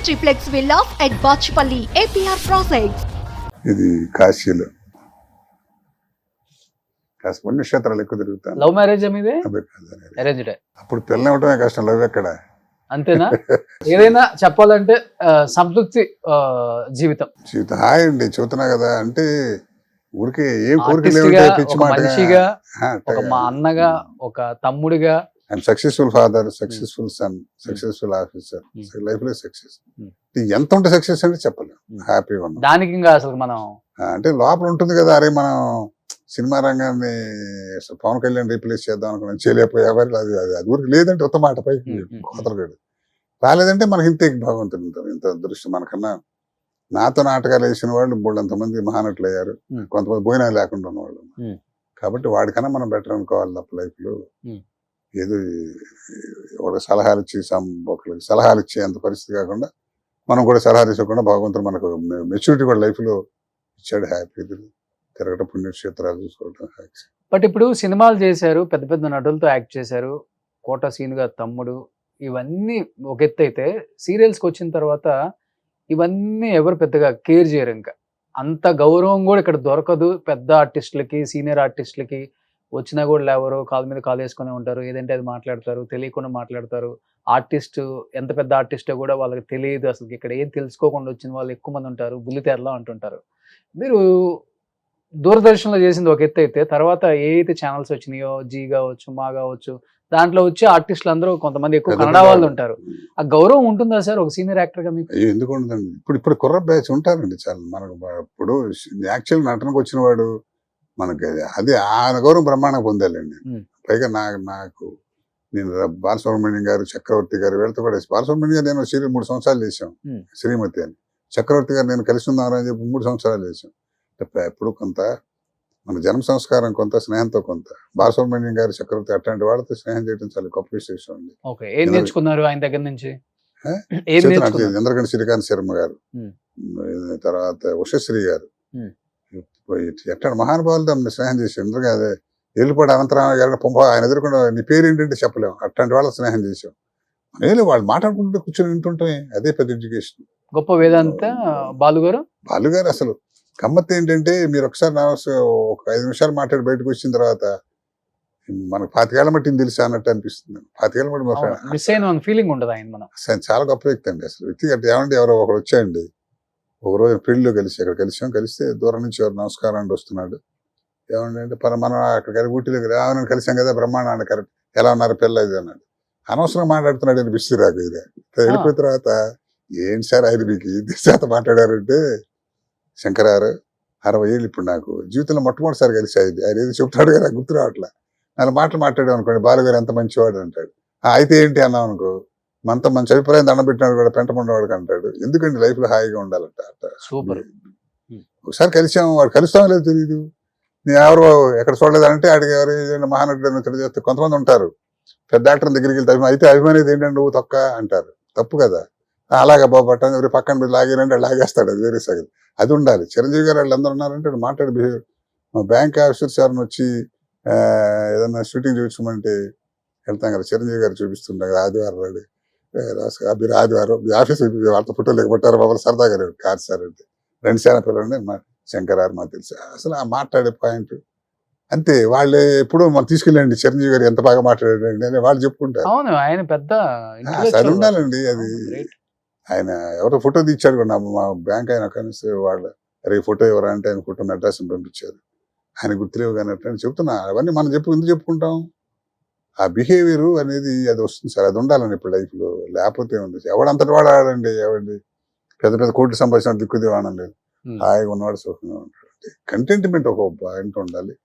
triplex villas at Bachpalli, APR Projects. ఇది కాశీలో కాశీ పుణ్యక్షేత్రాలు ఎక్కువ తిరుగుతాను. లవ్ మ్యారేజ్ మీదే? అదే కాదు. అరేంజ్డ్. అప్పుడు పిల్లలు ఇవ్వటమే కష్టం, లవ్ ఎక్కడ. అంతేనా? ఏదైనా చెప్పాలంటే సంతృప్తి జీవితం హాయ్ అండి, చూస్తున్నా కదా. అంటే ఊరికి ఏం Artist కోరికలు గా, పిచ్చి ఒక మాట. మనిషిగా, ఒక మా అన్నగా, ఒక తమ్ముడిగా, and successful father, successful son, successful officer, life లో సక్సెస్. ఎంత ఉంటే సక్సెస్ అంటే చెప్పలేం. హ్యాపీగా ఉన్నాం దానికి ఇంకా అసలు మనం అంటే లోపల ఉంటుంది కదా. అరే మనం సినిమా రంగాన్ని పవన్ కళ్యాణ్ రీప్లేస్ చేద్దాం అనుకున్నాం, చేయలేకపోయేవారు. అది అది అది ఊరికి లేదంటే ఉత్త మాట పైకి కోతలగాడు రాలేదంటే మనకి ఇంత భగవంతుడు ఉంటారు. ఇంత అదృష్టం మనకన్నా. నాతో నాటకాలు వేసిన వాళ్ళు బోళ్ళంతమంది మహానటులు అయ్యారు, కొంతమంది భోజనాలు లేకుండా ఉన్నవాళ్ళు. కాబట్టి వాడికన్నా మనం బెటర్ అనుకోవాలి తప్ప లైఫ్ లో. ఏదో ఒక సలహాలు ఇచ్చి ఒకరికి సలహాలు ఇచ్చే అంత పరిస్థితి కాకుండా మనం కూడా సలహాలు ఇవ్వకుండా భగవంతుడు మనకు మెచ్యూరిటీ కూడా లైఫ్ లో ఇచ్చాడు. హ్యాపీ తిరగటం, పుణ్యక్షేత్రాలు చూసుకోవటం హ్యాపీ. బట్ ఇప్పుడు సినిమాలు చేశారు, పెద్ద పెద్ద నటులతో యాక్ట్ చేశారు, కోట సీన్ గా తమ్ముడు, ఇవన్నీ ఒక ఎత్తు అయితే సీరియల్స్కి వచ్చిన తర్వాత ఇవన్నీ ఎవరు పెద్దగా కేర్ చేయరు. ఇంకా అంత గౌరవం కూడా ఇక్కడ దొరకదు. పెద్ద ఆర్టిస్టులకి, సీనియర్ ఆర్టిస్టులకి వచ్చినా కూడా లేవరు, కాలు మీద కాలు వేసుకునే ఉంటారు, ఏదంటే అది మాట్లాడతారు, తెలియకుండా మాట్లాడతారు. ఆర్టిస్ట్ ఎంత పెద్ద ఆర్టిస్టో కూడా వాళ్ళకి తెలియదు. అసలు ఇక్కడ ఏం తెలుసుకోకుండా వచ్చిన వాళ్ళు ఎక్కువ మంది ఉంటారు, బుల్లితెరలో అంటుంటారు. మీరు దూరదర్శన్లో చేసింది ఒక ఎత్తు అయితే, తర్వాత ఏ అయితే ఛానల్స్ వచ్చినాయో, జీ కావచ్చు, మా కావచ్చు, దాంట్లో వచ్చి ఆర్టిస్టులు అందరూ కొంతమంది ఎక్కువ కన్నడ వాళ్ళు ఉంటారు. ఆ గౌరవం ఉంటుందా సార్ ఒక సీనియర్ యాక్టర్ గా మీకు? ఎందుకు ఉండదండి. ఇప్పుడు కుర్ర బ్యాచ్ ఉంటారండి చాలా. మనకు ఇప్పుడు యాక్చువల్ నటనకు వచ్చిన వాడు మనకి అది ఆయన గౌరవం బ్రహ్మాండంగా పొందాలండి. పైగా నాకు నేను బాలసుబ్రహ్మణ్యం గారు, చక్రవర్తి గారు వీళ్ళతో కూడా, బాలసుబ్రహ్మణ్యం గారు నేను సీరియల్ 3 సంవత్సరాలు చేశాం, శ్రీమతి అని. చక్రవర్తి గారు నేను కలిసి ఉన్నారని చెప్పి 3 సంవత్సరాలు చేశాం. ఎప్పుడు కొంత మన జన్మ సంస్కారం, కొంత స్నేహంతో కొంత. బాలసుబ్రహ్మణ్యం గారు, చక్రవర్తి అట్లాంటి వాళ్ళతో స్నేహం చేయడం చాలా గొప్ప విశేషం అండి. ఏం నేర్చుకున్నారు ఆయన దగ్గర నుంచి? చంద్రగండి శ్రీకాంత్ శర్మ గారు, తర్వాత ఉషశ్రీ గారు, ఎట్లా మహానుభావులతో స్నేహం చేసి. ఎందుకంటే అదే వెళ్ళిపోయి అనంతరామ గారిని ఆయన ఎదుర్కొన్న నీ పేరు ఏంటంటే చెప్పలేము, అట్లాంటి వాళ్ళ స్నేహం చేసాం. వాళ్ళు మాట్లాడుకుంటూ కూర్చొని వింటుంటే అదే పెద్ద ఎడ్యుకేషన్. గొప్ప వేదాంత బాలుగారు అసలు గమ్మత్తు ఏంటంటే, మీరు ఒకసారి ఒక 5 నిమిషాలు మాట్లాడి బయటకు వచ్చిన తర్వాత మనకు 25 ఏళ్ల మట్టిని తెలుసా అన్నట్టు అనిపిస్తుంది. 25 ఏళ్ల మట్టి మిస్ అయిన ఫీలింగ్ ఉండదు ఆయన. మనం చాలా గొప్ప వ్యక్తి అండి అసలు. వ్యక్తిగత ఏమంటే ఎవరో ఒకరు వచ్చాయండి, ఒక రోజు పెళ్లిలో కలిస్తే దూరం నుంచి ఎవరు నమస్కారం అండి వస్తున్నాడు, ఏమండి అంటే మనం అక్కడ ఊటీలో కలిసాం కదా, బ్రహ్మాండ కరెక్ట్, ఎలా ఉన్నారు పిల్ల ఇది అన్నాడు. అనవసరంగా మాట్లాడుతున్నాడు అనిపిస్తుంది నాకు. ఇది వెళ్ళిపోయిన తర్వాత ఏంటి సార్ ఆయన మీకు ఇది శాతం మాట్లాడారంటే, శంకరారు 60 ఏళ్ళు ఇప్పుడు నాకు జీవితంలో మొట్టమొదటిసారి కలిసి ఆయన ఏదో చెప్తాడు కదా గుర్తు రావట్లా. 4 మాటలు మాట్లాడాం అనుకోండి, బాలుగారు ఎంత మంచివాడు అంటాడు. అయితే ఏంటి అన్నాం అనుకో, మనతో మంచి అభిప్రాయం దండం పెట్టినాడు కూడా పెంట ఉండవాడు అంటాడు. ఎందుకంటే లైఫ్ లో హాయిగా ఉండాలంట. సూపర్. ఒకసారి కలిసాం, వాడు కలుస్తామో లేదో తెలియదు, నేను ఎవరు ఎక్కడ చూడలేదంటే ఆడికి ఎవరు మహానటుడు తెలియజేస్తే కొంతమంది ఉంటారు, పెద్ద యాక్టర్ దగ్గరికి వెళ్తే అయితే అభిమానేది ఏంటంటే నువ్వు తొక్క అంటారు. తప్పు కదా. అలాగే బాబట్ట ఎవరు పక్కన మీరు లాగారంటే లాగేస్తాడు, అది వేరే సగం. అది ఉండాలి. చిరంజీవి గారు వాళ్ళు అందరూ ఉన్నారంటే మాట్లాడి బిహేవియర్. మా బ్యాంక్ ఆఫీసర్స్ ఎవరిని వచ్చి ఏదన్నా షూటింగ్ చూపించమంటే వెళ్తాం కదా, చిరంజీవి గారు చూపిస్తుంటాం కదా, ఆదివారం రాడు మీరు ఆదివారం మీ ఆఫీస్ వాళ్ళతో ఫోటోలు లేకపోతారు మమ్మల్ని సరదాగా కాదు సార్ అంటే 2 శాతం పిల్లలు మా శంకరారు మాకు తెలుసు. అసలు ఆ మాట్లాడే పాయింట్ అంతే. వాళ్ళు ఎప్పుడు మనం తీసుకెళ్ళండి చిరంజీవి గారు ఎంత బాగా మాట్లాడారండి అని వాళ్ళు చెప్పుకుంటారు. ఆయన పెద్ద అది ఉండాలండి. అది ఆయన ఎవరో ఫోటో తీర్చాడు కూడా మా బ్యాంక్ ఆయన కనిస్తే వాళ్ళు, అరే ఫోటో ఎవరా అంటే ఆయన ఫోటో అడ్రస్ పంపించారు, ఆయన గుర్తులేవు కానీ అట్లా చెప్తున్నా. అవన్నీ మనం ఎందుకు చెప్పుకుంటాం? ఆ బిహేవియర్ అనేది అది వస్తుంది సార్, అది ఉండాలండి ఇప్పుడు లైఫ్ లో. లేకపోతే ఉంది ఎవడంతటి వాడు ఆడండి, ఎవడి పెద్ద పెద్ద కోట్లు సంపాదించిన దిక్కుదేవాణం లేదు, హాయిగా ఉన్నవాడు సుఖంగా ఉంటాడు. కంటెంట్మెంట్ ఒక పాయింట్ ఉండాలి.